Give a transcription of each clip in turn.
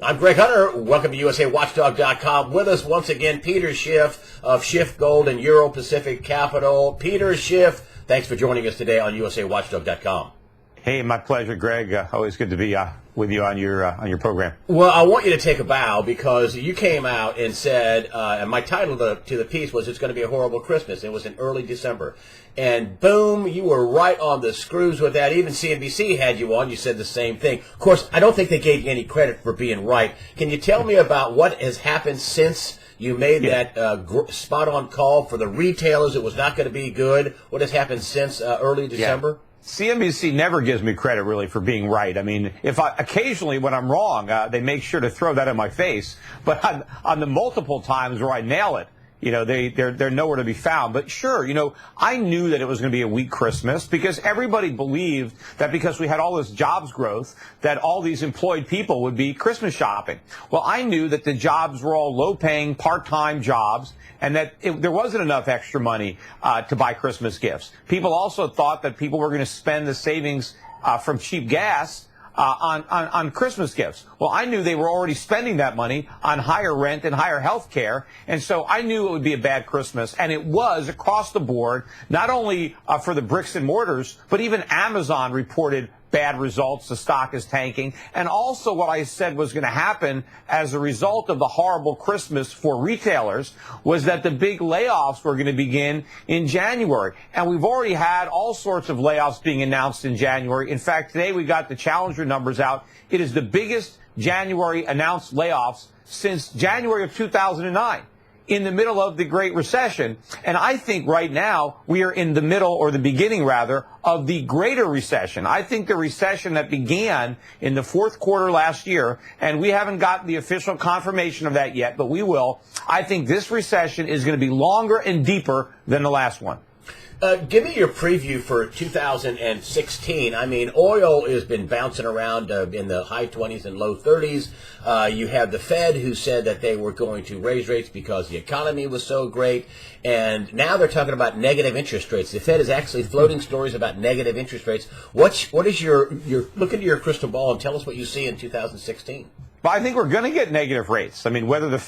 I'm Greg Hunter. Welcome to USAWatchdog.com. With us once again, Peter Schiff of Schiff Gold and Euro Pacific Capital. Peter Schiff, thanks for joining us today on USAWatchdog.com. Hey, my pleasure, Greg. Always good to be with you on your program. Well, I want you to take a bow because you came out and said, and my title to the piece was, "It's going to be a horrible Christmas." It was in early December. And boom, you were right on the screws with that. Even CNBC had you on. You said the same thing. Of course, I don't think they gave you any credit for being right. Can you tell me about what has happened since you made that spot-on call for the retailers? It was not going to be good. What has happened since early December? Yeah. CNBC never gives me credit, really, for being right. I mean, occasionally when I'm wrong, they make sure to throw that in my face. But on the multiple times where I nail it, they're nowhere to be found. But sure, I knew that it was going to be a weak Christmas because everybody believed that because we had all this jobs growth, that all these employed people would be Christmas shopping. Well, I knew that the jobs were all low-paying, part-time jobs, and that there wasn't enough extra money to buy Christmas gifts. People also thought that people were going to spend the savings from cheap gas on Christmas gifts. Well, I knew they were already spending that money on higher rent and higher health care, and so I knew it would be a bad Christmas, and it was across the board, not only for the bricks and mortars, but even Amazon reported bad results. The stock is tanking. And also what I said was going to happen as a result of the horrible Christmas for retailers was that the big layoffs were going to begin in January. And we've already had all sorts of layoffs being announced in January. In fact, today we got the Challenger numbers out. It is the biggest January announced layoffs since January of 2009. In the middle of the Great Recession. And I think right now we are in the middle, or the beginning rather, of the greater recession. I think the recession that began in the fourth quarter last year, and we haven't gotten the official confirmation of that yet, but we will. I think this recession is going to be longer and deeper than the last one. Give me your preview for 2016. I mean, oil has been bouncing around in the high 20s and low 30s. You have the Fed, who said that they were going to raise rates because the economy was so great. And now they're talking about negative interest rates. The Fed is actually floating stories about negative interest rates. What is your look into your crystal ball and tell us what you see in 2016? Well, I think we're going to get negative rates. I mean, whether the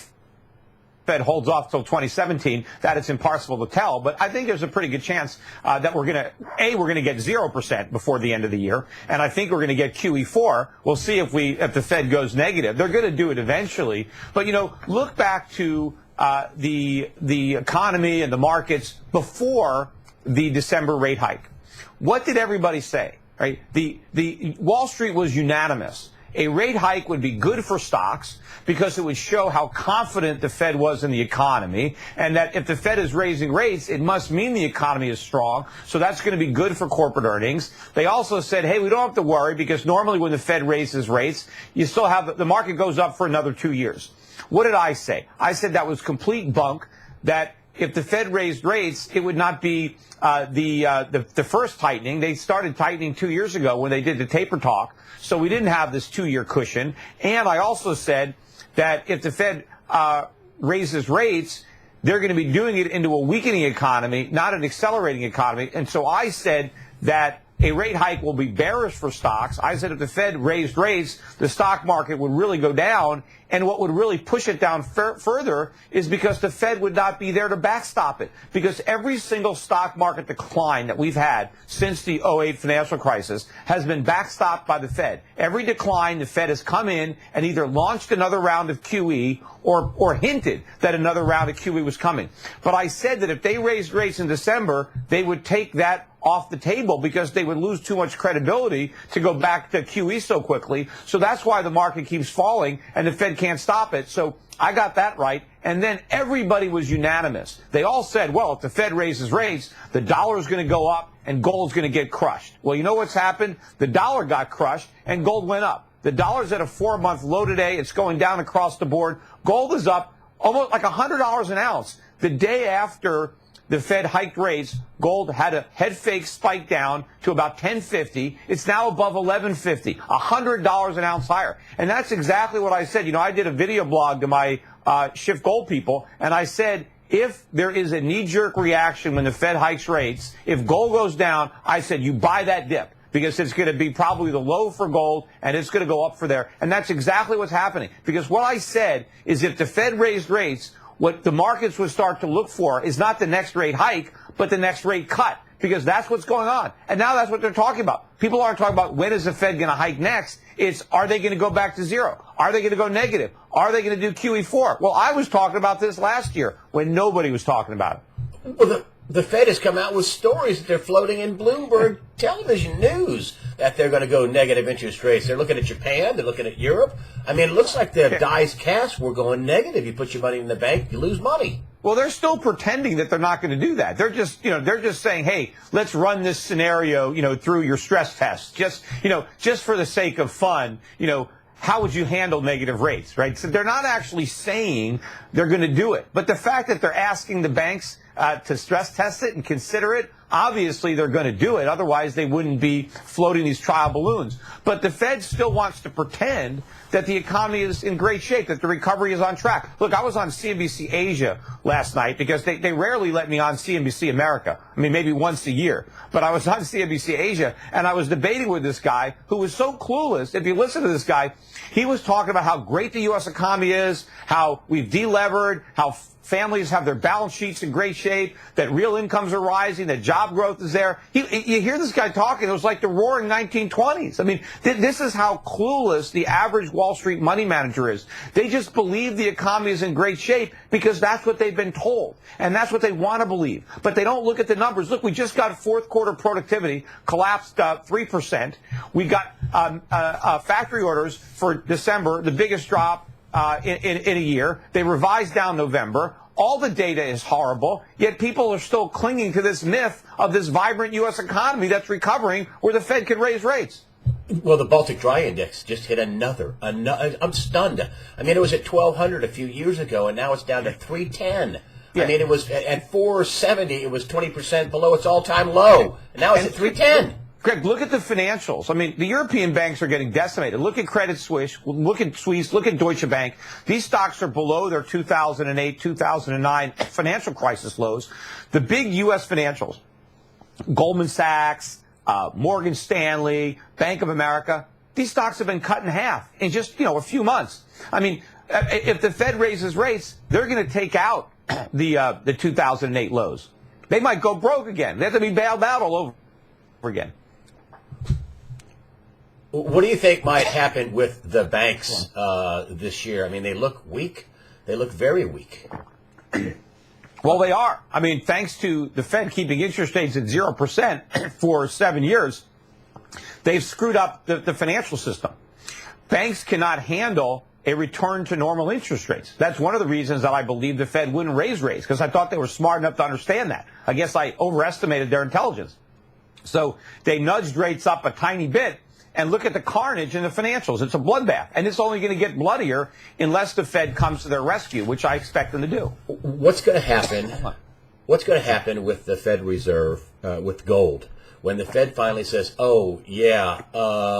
Fed holds off till 2017, that it's impossible to tell. But I think there's a pretty good chance that we're going to get 0% before the end of the year. And I think we're going to get QE4. We'll see if the Fed goes negative. They're going to do it eventually. But, look back to the economy and the markets before the December rate hike. What did everybody say? Right? The Wall Street was unanimous. A rate hike would be good for stocks because it would show how confident the Fed was in the economy, and that if the Fed is raising rates, it must mean the economy is strong, so that's going to be good for corporate earnings. They also said, hey, we don't have to worry because normally when the Fed raises rates, you still have the market goes up for another 2 years. What did I say? I said that was complete bunk, that if the Fed raised rates, it would not be the first tightening. They started tightening 2 years ago when they did the taper talk. So we didn't have this 2-year cushion. And I also said that if the Fed raises rates, they're going to be doing it into a weakening economy, not an accelerating economy. And so I said that a rate hike will be bearish for stocks. I said if the Fed raised rates, the stock market would really go down. And what would really push it down further is because the Fed would not be there to backstop it. Because every single stock market decline that we've had since the '08 financial crisis has been backstopped by the Fed. Every decline, the Fed has come in and either launched another round of QE or hinted that another round of QE was coming. But I said that if they raised rates in December, they would take that off the table because they would lose too much credibility to go back to QE so quickly. So that's why the market keeps falling and the Fed can't stop it. So I got that right. And then everybody was unanimous. They all said, well, if the Fed raises rates, the dollar is going to go up and gold's going to get crushed. Well, you know what's happened? The dollar got crushed and gold went up. The dollar's at a 4-month low today. It's going down across the board. Gold is up almost like $100 an ounce. The day after the Fed hiked rates, gold had a head fake spike down to about $10.50. It's now above $11.50, $100 an ounce higher. And that's exactly what I said. I did a video blog to my Schiff Gold people, and I said, if there is a knee-jerk reaction when the Fed hikes rates, if gold goes down, I said, you buy that dip. because it's going to be probably the low for gold, and it's going to go up for there. And that's exactly what's happening. Because what I said is if the Fed raised rates, what the markets would start to look for is not the next rate hike, but the next rate cut. Because that's what's going on. And now that's what they're talking about. People aren't talking about when is the Fed going to hike next. It's, are they going to go back to zero? Are they going to go negative? Are they going to do QE4? Well, I was talking about this last year when nobody was talking about it. Well, the Fed has come out with stories that they're floating in Bloomberg television news that they're going to go negative interest rates. They're looking at Japan. They're looking at Europe. I mean, it looks like the dice cast were going negative. You put your money in the bank, you lose money. Well, they're still pretending that they're not going to do that. They're just, they're just saying, hey, let's run this scenario, through your stress test. Just for the sake of fun, how would you handle negative rates, right? So they're not actually saying they're going to do it. But the fact that they're asking the banks to stress test it and consider it, obviously they're going to do it. Otherwise, they wouldn't be floating these trial balloons. But the Fed still wants to pretend that the economy is in great shape, that the recovery is on track. Look, I was on CNBC Asia last night because they rarely let me on CNBC America. I mean, maybe once a year. But I was on CNBC Asia, and I was debating with this guy who was so clueless. If you listen to this guy, he was talking about how great the U.S. economy is, how we've delevered, how families have their balance sheets in great shape, that real incomes are rising, that job growth is there. You hear this guy talking, it was like the roaring 1920s. I mean, this is how clueless the average Wall Street money manager is. They just believe the economy is in great shape because that's what they've been told. And that's what they want to believe. But they don't look at the numbers. Look, we just got fourth quarter productivity collapsed 3%. We got factory orders for December, the biggest drop in a year. They revised down November. All the data is horrible, yet people are still clinging to this myth of this vibrant U.S. economy that's recovering where the Fed can raise rates. Well, the Baltic Dry Index just hit another. I'm stunned. I mean, it was at 1,200 a few years ago, and now it's down to 310. Yeah. I mean, it was at 470. It was 20% below its all-time low, and now it's at 310. Greg, look at the financials. I mean, the European banks are getting decimated. Look at Credit Suisse. Look at Deutsche Bank. These stocks are below their 2008, 2009 financial crisis lows. The big U.S. financials, Goldman Sachs, Morgan Stanley, Bank of America, these stocks have been cut in half in just, a few months. I mean, if the Fed raises rates, they're going to take out the 2008 lows. They might go broke again. They have to be bailed out all over again. What do you think might happen with the banks this year? I mean, they look weak. They look very weak. Well, they are. I mean, thanks to the Fed keeping interest rates at 0% for 7 years, they've screwed up the financial system. Banks cannot handle a return to normal interest rates. That's one of the reasons that I believe the Fed wouldn't raise rates, because I thought they were smart enough to understand that. I guess I overestimated their intelligence. So they nudged rates up a tiny bit. And look at the carnage in the financials. It's a bloodbath. And it's only going to get bloodier unless the Fed comes to their rescue, which I expect them to do. What's going to happen? What's going to happen with the Fed Reserve, with gold? When the Fed finally says, oh, yeah,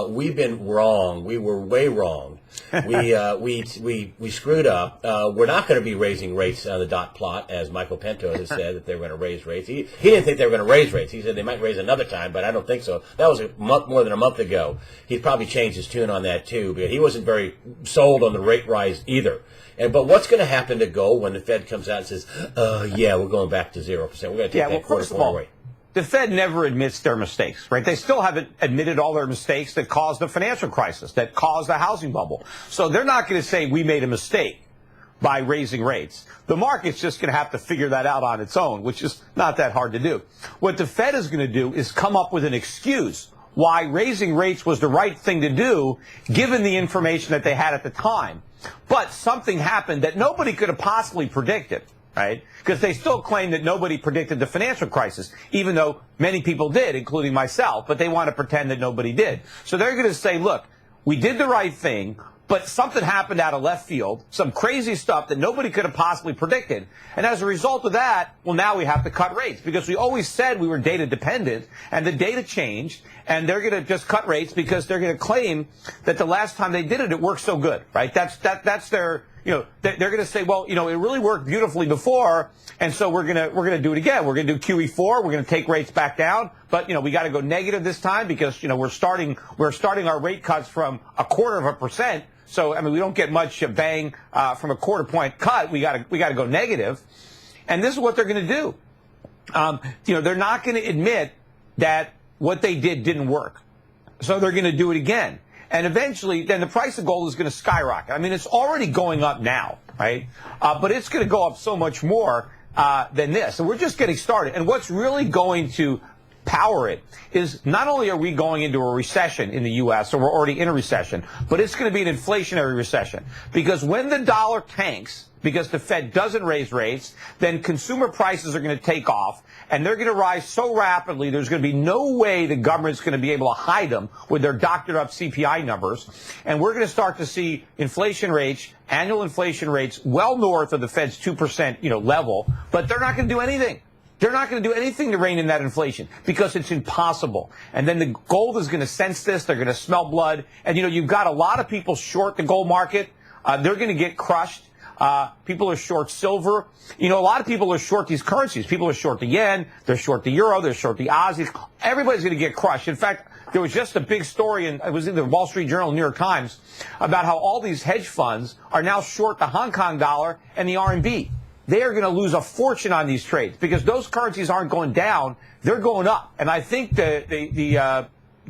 we've been wrong. We were way wrong. We screwed up. We're not going to be raising rates on the dot plot, as Michael Pinto has said that they were going to raise rates. He didn't think they were going to raise rates. He said they might raise another time, but I don't think so. That was more than a month ago. He's probably changed his tune on that too, but he wasn't very sold on the rate rise either. But what's going to happen to gold when the Fed comes out and says, yeah, we're going back to 0%. We're going to take that quarter point away. The Fed never admits their mistakes, right? They still haven't admitted all their mistakes that caused the financial crisis, that caused the housing bubble. So they're not going to say we made a mistake by raising rates. The market's just going to have to figure that out on its own, which is not that hard to do. What the Fed is going to do is come up with an excuse why raising rates was the right thing to do, given the information that they had at the time. But something happened that nobody could have possibly predicted. Right? Because they still claim that nobody predicted the financial crisis, even though many people did, including myself, but they want to pretend that nobody did. So they're going to say, look, we did the right thing, But something happened out of left field, some crazy stuff that nobody could have possibly predicted. And as a result of that, well, now we have to cut rates because we always said we were data dependent, and the data changed, and they're going to just cut rates because they're going to claim that the last time they did it, it worked so good, right? That's their, they're going to say, well, it really worked beautifully before, and so we're going to do it again. We're going to do QE4. We're going to take rates back down, but we got to go negative this time because we're starting our rate cuts from 1/4%. So, we don't get much bang from a 1/4 point cut. We got to go negative. And this is what they're going to do. They're not going to admit that what they did didn't work. So they're going to do it again. And eventually, then the price of gold is going to skyrocket. It's already going up now, right? But it's going to go up so much more than this. So we're just getting started. And what's really going to power it is not only are we going into a recession in the U.S., or we're already in a recession, but it's going to be an inflationary recession. Because when the dollar tanks, because the Fed doesn't raise rates, then consumer prices are going to take off, and they're going to rise so rapidly, there's going to be no way the government's going to be able to hide them with their doctored up CPI numbers. And we're going to start to see inflation rates, annual inflation rates, well north of the Fed's 2%, level, but they're not going to do anything. They're not going to do anything to rein in that inflation because it's impossible. And then the gold is going to sense this. They're going to smell blood. And, you've got a lot of people short the gold market. They're going to get crushed. People are short silver. A lot of people are short these currencies. People are short the yen. They're short the euro. They're short the Aussie. Everybody's going to get crushed. In fact, there was just a big story, and it was in the Wall Street Journal, New York Times, about how all these hedge funds are now short the Hong Kong dollar and the RMB. They are going to lose a fortune on these trades because those currencies aren't going down; they're going up. And I think the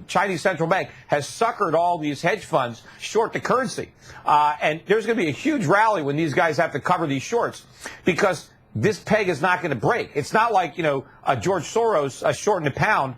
Chinese central bank has suckered all these hedge funds short the currency. And there's going to be a huge rally when these guys have to cover these shorts because this peg is not going to break. It's not like George Soros shorting a pound.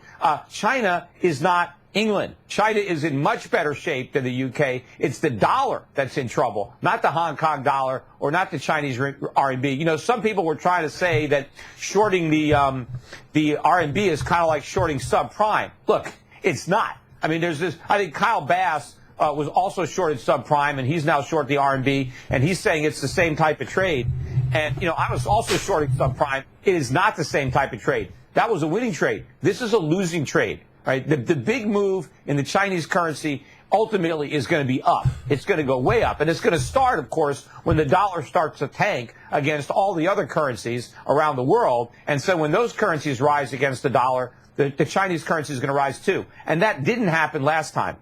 China is not England. China is in much better shape than the UK. It's the dollar that's in trouble, not the Hong Kong dollar or not the Chinese RMB. Some people were trying to say that shorting the RMB is kind of like shorting subprime. Look, it's not. There's this. I think Kyle Bass was also shorted subprime, and he's now short the RMB, and he's saying it's the same type of trade. And I was also shorting subprime. It is not the same type of trade. That was a winning trade. This is a losing trade. Right? The big move in the Chinese currency ultimately is going to be up. It's going to go way up. And it's going to start, of course, when the dollar starts to tank against all the other currencies around the world. And so when those currencies rise against the dollar, the Chinese currency is going to rise too. And that didn't happen last time.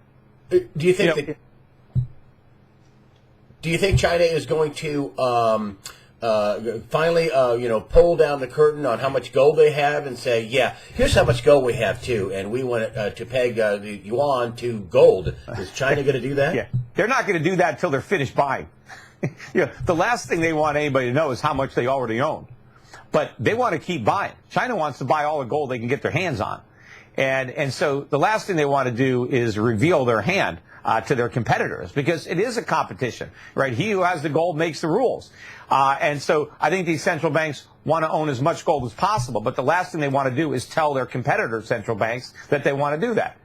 Do you think do you think China is going to finally, pull down the curtain on how much gold they have and say, yeah, here's how much gold we have too, and we want to peg the yuan to gold? Is China going to do that? Yeah, they're not going to do that until they're finished buying. The last thing they want anybody to know is how much they already own. But they want to keep buying. China wants to buy all the gold they can get their hands on. And so the last thing they want to do is reveal their hand to their competitors because it is a competition, right? He who has the gold makes the rules. And so I think these central banks want to own as much gold as possible. But the last thing they want to do is tell their competitor central banks that they want to do that,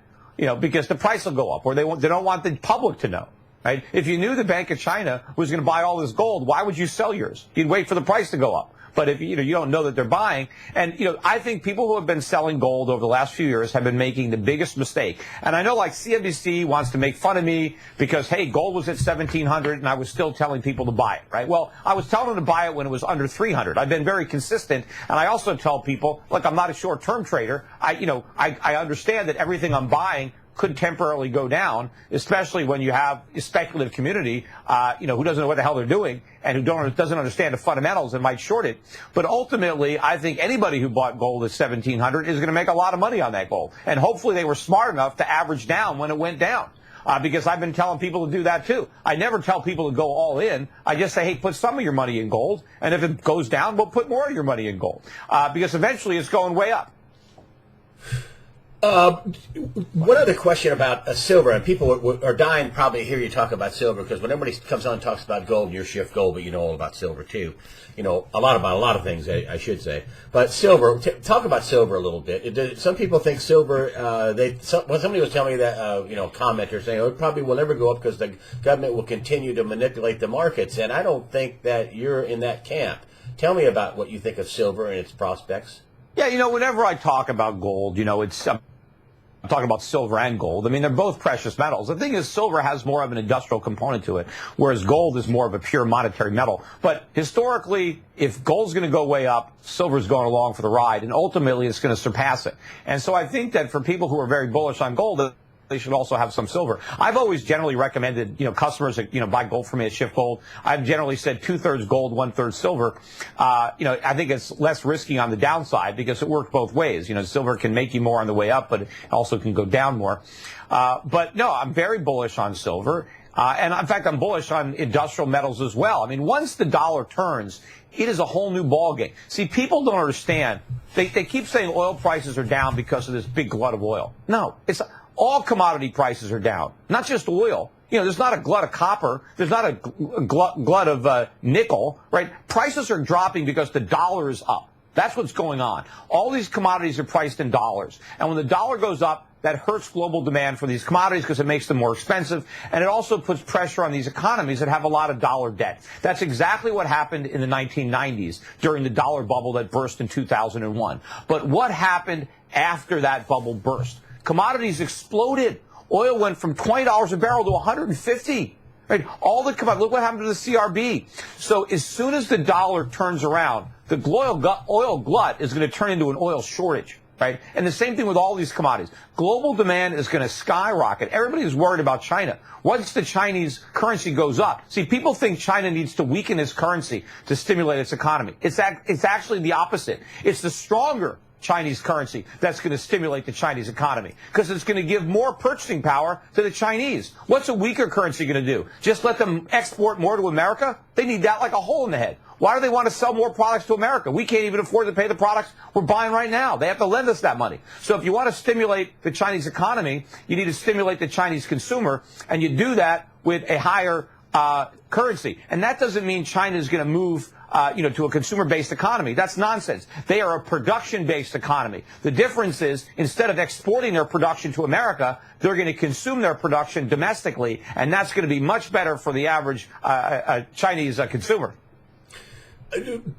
because the price will go up or they don't want the public to know. Right? If you knew the Bank of China was going to buy all this gold, why would you sell yours? You'd wait for the price to go up. But if you don't know that they're buying, and I think people who have been selling gold over the last few years have been making the biggest mistake. And I know like CNBC wants to make fun of me because hey, gold was at 1,700 and I was still telling people to buy it, right? Well, I was telling them to buy it when it was under 300. I've been very consistent, and I also tell people, look, I'm not a short-term trader. I understand that everything I'm buying could temporarily go down, especially when you have a speculative community, who doesn't know what the hell they're doing and who doesn't understand the fundamentals and might short it. But ultimately, I think anybody who bought gold at 1,700 is going to make a lot of money on that gold. And hopefully they were smart enough to average down when it went down. Because I've been telling people to do that too. I never tell people to go all in. I just say, hey, put some of your money in gold. And if it goes down, we'll put more of your money in gold. Because eventually it's going way up. One other question about silver, and people are dying probably to hear you talk about silver, because when everybody comes on and talks about gold, you're Schiff Gold, but you know all about silver too. You know about a lot of things, I should say. But silver, talk about silver a little bit. Some people think silver. Somebody was telling me that commenter saying, it probably will never go up because the government will continue to manipulate the markets, and I don't think that you're in that camp. Tell me about what you think of silver and its prospects. Yeah, whenever I talk about gold, it's I'm talking about silver and gold. I mean, they're both precious metals. The thing is, silver has more of an industrial component to it, whereas gold is more of a pure monetary metal. But historically, if gold's going to go way up, silver's going along for the ride, and ultimately it's going to surpass it. And so I think that for people who are very bullish on gold, they should also have some silver. I've always generally recommended, customers that, buy gold from me at Schiff Gold. I've generally said 2/3 gold, 1/3 silver. I think it's less risky on the downside because it works both ways. Silver can make you more on the way up, but it also can go down more. But no, I'm very bullish on silver. And in fact, I'm bullish on industrial metals as well. I mean, once the dollar turns, it is a whole new ballgame. See, people don't understand. They keep saying oil prices are down because of this big glut of oil. No, it's all commodity prices are down, not just oil. There's not a glut of copper. There's not a glut of nickel, right? Prices are dropping because the dollar is up. That's what's going on. All these commodities are priced in dollars. And when the dollar goes up, that hurts global demand for these commodities because it makes them more expensive. And it also puts pressure on these economies that have a lot of dollar debt. That's exactly what happened in the 1990s during the dollar bubble that burst in 2001. But what happened after that bubble burst? Commodities exploded. Oil went from $20 a barrel to $150. Right? Look what happened to the CRB. So as soon as the dollar turns around, the oil glut is going to turn into an oil shortage. Right? And the same thing with all these commodities. Global demand is going to skyrocket. Everybody is worried about China. Once the Chinese currency goes up, see, people think China needs to weaken its currency to stimulate its economy. It's actually the opposite. It's the stronger Chinese currency that's going to stimulate the Chinese economy because it's going to give more purchasing power to the Chinese. What's a weaker currency going to do? Just let them export more to America? They need that like a hole in the head. Why do they want to sell more products to America? We can't even afford to pay the products we're buying right now. They have to lend us that money. So if you want to stimulate the Chinese economy, you need to stimulate the Chinese consumer, and you do that with a higher currency. And that doesn't mean China is going to move to a consumer-based economy. That's nonsense. They are a production-based economy. The difference is, instead of exporting their production to America, they're going to consume their production domestically, and that's going to be much better for the average Chinese consumer.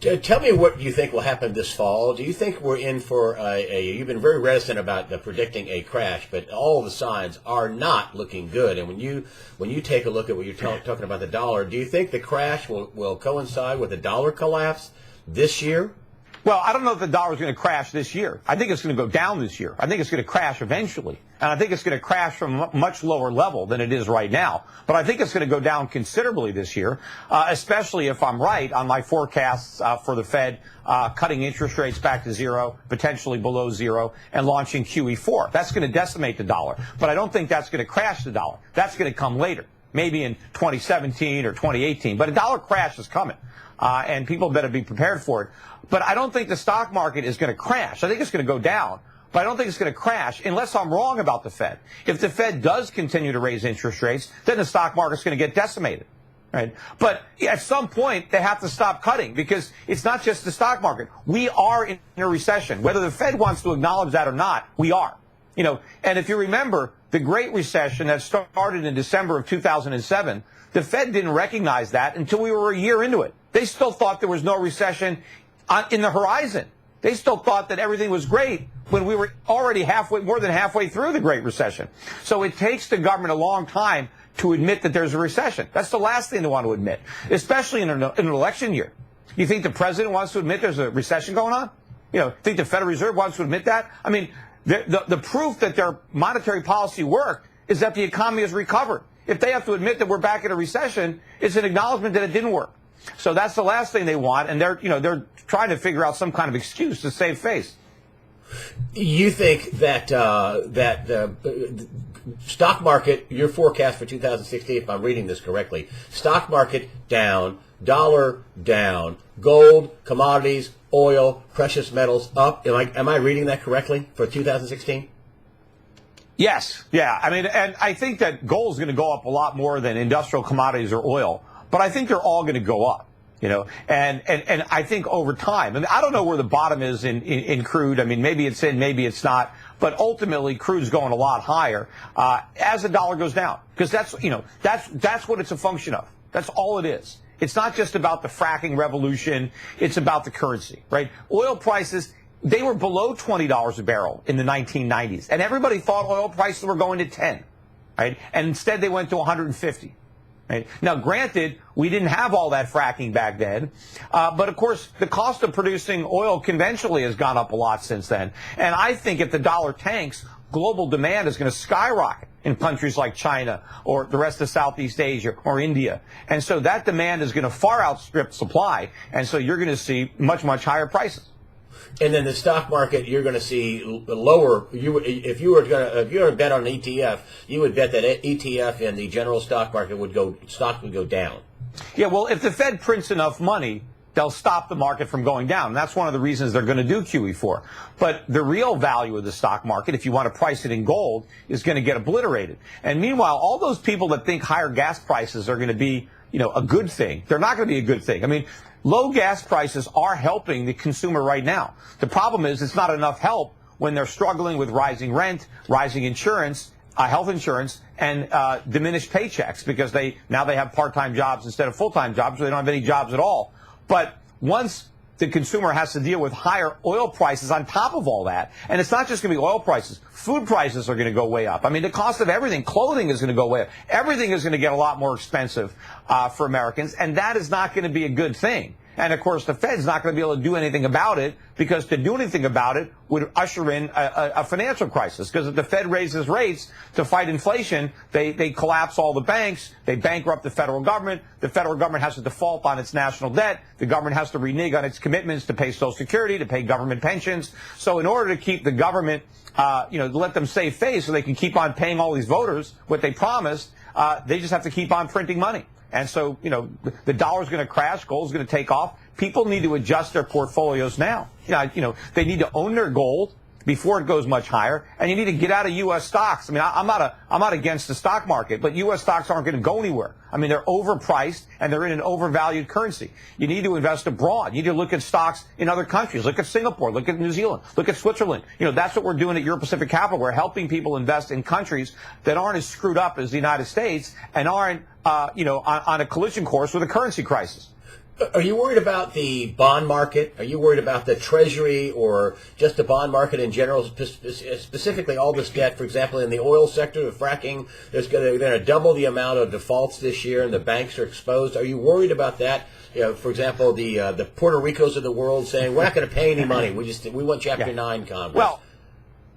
Tell me what you think will happen this fall. Do you think we're in for you've been very reticent about predicting a crash, but all the signs are not looking good. And when you take a look at what you're talking about the dollar, do you think the crash will coincide with a dollar collapse this year? Well, I don't know if the dollar is going to crash this year. I think it's going to go down this year. I think it's going to crash eventually. And I think it's going to crash from a much lower level than it is right now. But I think it's going to go down considerably this year, especially if I'm right on my forecasts for the Fed cutting interest rates back to zero, potentially below zero, and launching QE4. That's going to decimate the dollar. But I don't think that's going to crash the dollar. That's going to come later, maybe in 2017 or 2018. But a dollar crash is coming. And people better be prepared for it. But I don't think the stock market is going to crash. I think it's going to go down, but I don't think it's going to crash unless I'm wrong about the Fed. If the Fed does continue to raise interest rates, then the stock market's going to get decimated. Right? But at some point, they have to stop cutting because it's not just the stock market. We are in a recession. Whether the Fed wants to acknowledge that or not, we are. And if you remember the Great Recession that started in December of 2007, the Fed didn't recognize that until we were a year into it. They still thought there was no recession in the horizon. They still thought that everything was great when we were already more than halfway through the Great Recession. So it takes the government a long time to admit that there's a recession. That's the last thing they want to admit, especially in an election year. You think the president wants to admit there's a recession going on? Think the Federal Reserve wants to admit that? I mean, the proof that their monetary policy worked is that the economy has recovered. If they have to admit that we're back in a recession, it's an acknowledgement that it didn't work. So that's the last thing they want, and they're trying to figure out some kind of excuse to save face. You think that stock market, your forecast for 2016, if I'm reading this correctly, stock market down, dollar down, gold, commodities, oil, precious metals up. Am I reading that correctly for 2016? Yes. Yeah. I mean, and I think that gold is going to go up a lot more than industrial commodities or oil, but I think they're all going to go up. And I think over time, I mean, I don't know where the bottom is in crude. I mean, maybe it's in, maybe it's not. But ultimately, crude's going a lot higher as the dollar goes down, because that's what it's a function of. That's all it is. It's not just about the fracking revolution. It's about the currency, right? Oil prices, they were below $20 a barrel in the 1990s, and everybody thought oil prices were going to 10, right? And instead, they went to 150. Right? Now, granted, we didn't have all that fracking back then, but of course, the cost of producing oil conventionally has gone up a lot since then. And I think if the dollar tanks, global demand is going to skyrocket in countries like China or the rest of Southeast Asia or India. And so that demand is going to far outstrip supply. And so you're going to see much, much higher prices. And then the stock market, you're going to see lower. If you were to bet on an ETF, you would bet that ETF in the general stock market would go down. Yeah, well, if the Fed prints enough money, they'll stop the market from going down. And that's one of the reasons they're going to do QE4. But the real value of the stock market, if you want to price it in gold, is going to get obliterated. And meanwhile, all those people that think higher gas prices are going to be, a good thing, they're not going to be a good thing. I mean, low gas prices are helping the consumer right now. The problem is it's not enough help when they're struggling with rising rent, rising insurance, health insurance, and diminished paychecks, because they have part-time jobs instead of full-time jobs, so they don't have any jobs at all. But once the consumer has to deal with higher oil prices on top of all that, and it's not just going to be oil prices, food prices are going to go way up. I mean, the cost of everything, clothing is going to go way up. Everything is going to get a lot more expensive for Americans, and that is not going to be a good thing. And, of course, the Fed's not going to be able to do anything about it, because to do anything about it would usher in a financial crisis. Because if the Fed raises rates to fight inflation, they collapse all the banks, they bankrupt the federal government has to default on its national debt, the government has to renege on its commitments to pay Social Security, to pay government pensions. So in order to keep the government, let them save face so they can keep on paying all these voters what they promised, they just have to keep on printing money. And so, the dollar's going to crash, gold's going to take off. People need to adjust their portfolios now. They need to own their gold before it goes much higher, and you need to get out of U.S. stocks. I mean, I'm not against the stock market, but U.S. stocks aren't going to go anywhere. I mean, they're overpriced and they're in an overvalued currency. You need to invest abroad. You need to look at stocks in other countries. Look at Singapore. Look at New Zealand. Look at Switzerland. That's what we're doing at Euro Pacific Capital. We're helping people invest in countries that aren't as screwed up as the United States and aren't, on a collision course with a currency crisis. Are you worried about the bond market? Are you worried about the Treasury, or just the bond market in general, specifically all this debt? For example, in the oil sector, the fracking, they're going to double the amount of defaults this year, and the banks are exposed. Are you worried about that? For example, the Puerto Ricos of the world saying, we're not going to pay any money. We want Chapter 9 Congress. Well,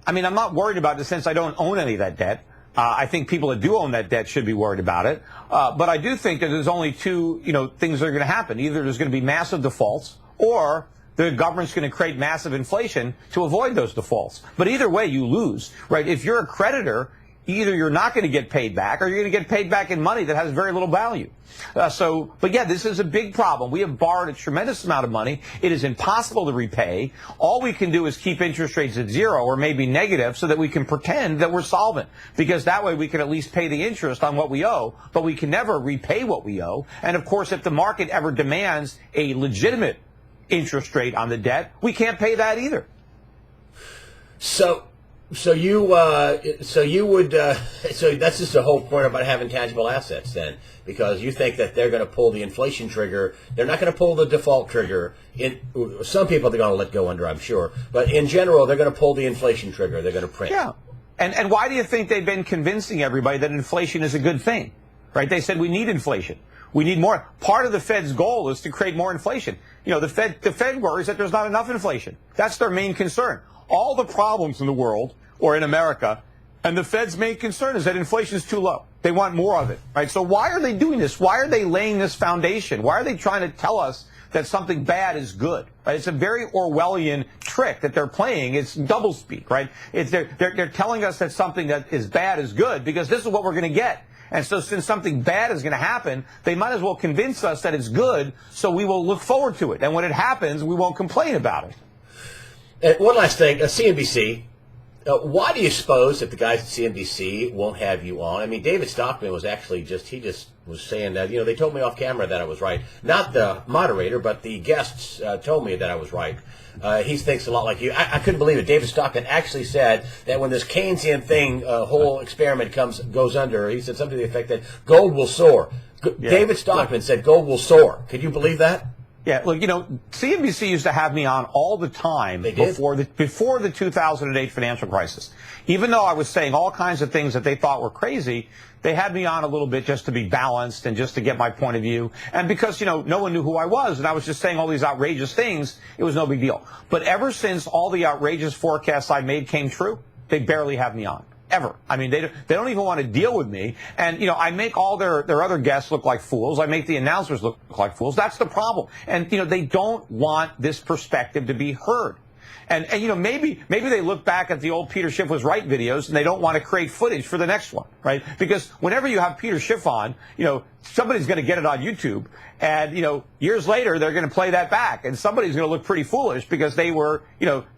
I mean, I'm not worried about it since I don't own any of that debt. I think people that do own that debt should be worried about it. But I do think that there's only two, things that are going to happen. Either there's going to be massive defaults, or the government's going to create massive inflation to avoid those defaults. But either way, you lose, right? If you're a creditor, either you're not going to get paid back, or you're going to get paid back in money that has very little value. But yeah, this is a big problem. We have borrowed a tremendous amount of money. It is impossible to repay. All we can do is keep interest rates at zero or maybe negative so that we can pretend that we're solvent, because that way we can at least pay the interest on what we owe, but we can never repay what we owe. And of course, if the market ever demands a legitimate interest rate on the debt, we can't pay that either. So that's just the whole point about having tangible assets then, because you think that they're going to pull the inflation trigger. They're not going to pull the default trigger. Some people they're going to let go under, I'm sure, but in general, they're going to pull the inflation trigger. They're going to print. Yeah. And why do you think they've been convincing everybody that inflation is a good thing? Right? They said we need inflation. We need more. Part of the Fed's goal is to create more inflation. The Fed worries that there's not enough inflation. That's their main concern. All the problems in the world, or in America, and the Fed's main concern is that inflation is too low. They want more of it, right? So why are they doing this? Why are they laying this foundation? Why are they trying to tell us that something bad is good? Right? It's a very Orwellian trick that they're playing. It's doublespeak, right? They're telling us that something that is bad is good because this is what we're going to get. And so since something bad is going to happen, they might as well convince us that it's good, so we will look forward to it. And when it happens, we won't complain about it. And one last thing, CNBC Why do you suppose that the guys at CNBC won't have you on? I mean, David Stockman was actually he just was saying that, they told me off camera that I was right. Not the moderator, but the guests told me that I was right. He thinks a lot like you. I couldn't believe it. David Stockman actually said that when this Keynesian thing, whole experiment goes under, he said something to the effect that gold will soar. Yeah. David Stockman said gold will soar. Could you believe that? Yeah, look, CNBC used to have me on all the time before the 2008 financial crisis. Even though I was saying all kinds of things that they thought were crazy, they had me on a little bit just to be balanced and just to get my point of view. And because, no one knew who I was and I was just saying all these outrageous things, it was no big deal. But ever since all the outrageous forecasts I made came true, they barely have me on. Ever. I mean, they don't even want to deal with me. And, I make all their other guests look like fools. I make the announcers look like fools. That's the problem. And, they don't want this perspective to be heard. And maybe they look back at the old Peter Schiff was right videos and they don't want to create footage for the next one, right? Because whenever you have Peter Schiff on, somebody's going to get it on YouTube. And, years later, they're going to play that back. And somebody's going to look pretty foolish because they were,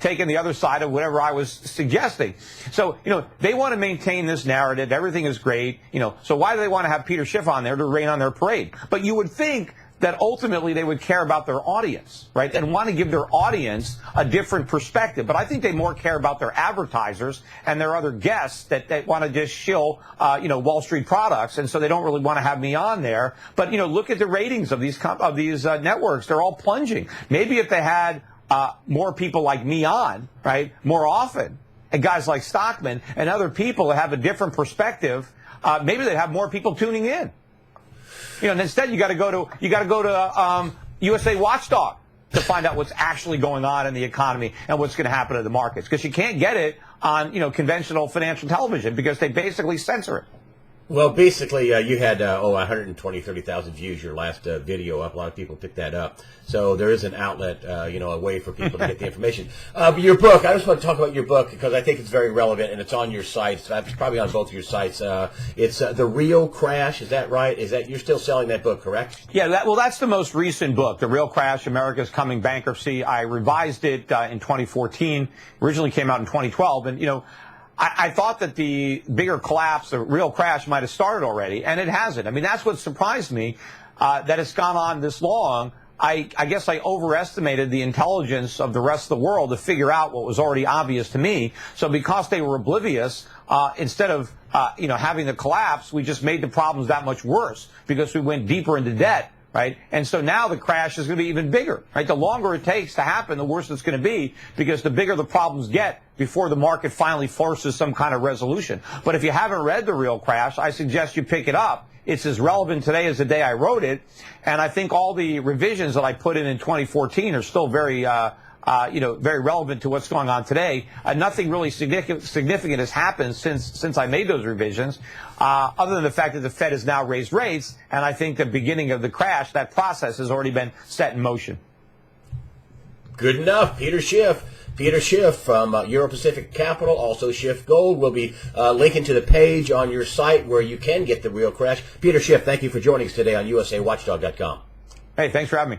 taking the other side of whatever I was suggesting. So, they want to maintain this narrative. Everything is great. So why do they want to have Peter Schiff on there to rain on their parade? But you would think that ultimately they would care about their audience, right, and want to give their audience a different perspective. But I think they more care about their advertisers and their other guests that want to just shill, Wall Street products, and so they don't really want to have me on there. But look at the ratings of these networks; they're all plunging. Maybe if they had more people like me on, right, more often, and guys like Stockman and other people that have a different perspective, maybe they'd have more people tuning in. And instead you got to go to USA Watchdog to find out what's actually going on in the economy and what's going to happen to the markets, because you can't get it on conventional financial television because they basically censor it. Well, basically, you had 130,000 views your last video up. A lot of people picked that up. So there is an outlet, a way for people to get the information. Your book, I just want to talk about your book because I think it's very relevant and it's on your sites. It's probably on both of your sites. It's The Real Crash. Is that right? You're still selling that book, correct? Yeah, that's the most recent book, The Real Crash, America's Coming Bankruptcy. I revised it in 2014. Originally came out in 2012. And, I thought that the bigger collapse, the real crash, might have started already, and it hasn't. I mean, that's what surprised me, that it's gone on this long. I guess I overestimated the intelligence of the rest of the world to figure out what was already obvious to me. So because they were oblivious, instead of having the collapse, we just made the problems that much worse because we went deeper into debt. Right? And so now the crash is going to be even bigger, right? The longer it takes to happen, the worse it's going to be because the bigger the problems get before the market finally forces some kind of resolution. But if you haven't read The Real Crash, I suggest you pick it up. It's as relevant today as the day I wrote it. And I think all the revisions that I put in 2014 are still very relevant to what's going on today. Nothing really significant has happened since I made those revisions, other than the fact that the Fed has now raised rates, and I think the beginning of the crash, that process has already been set in motion. Good enough. Peter Schiff. Peter Schiff from Euro Pacific Capital, also Schiff Gold. We'll be linking to the page on your site where you can get The Real Crash. Peter Schiff, thank you for joining us today on USAWatchdog.com. Hey, thanks for having me.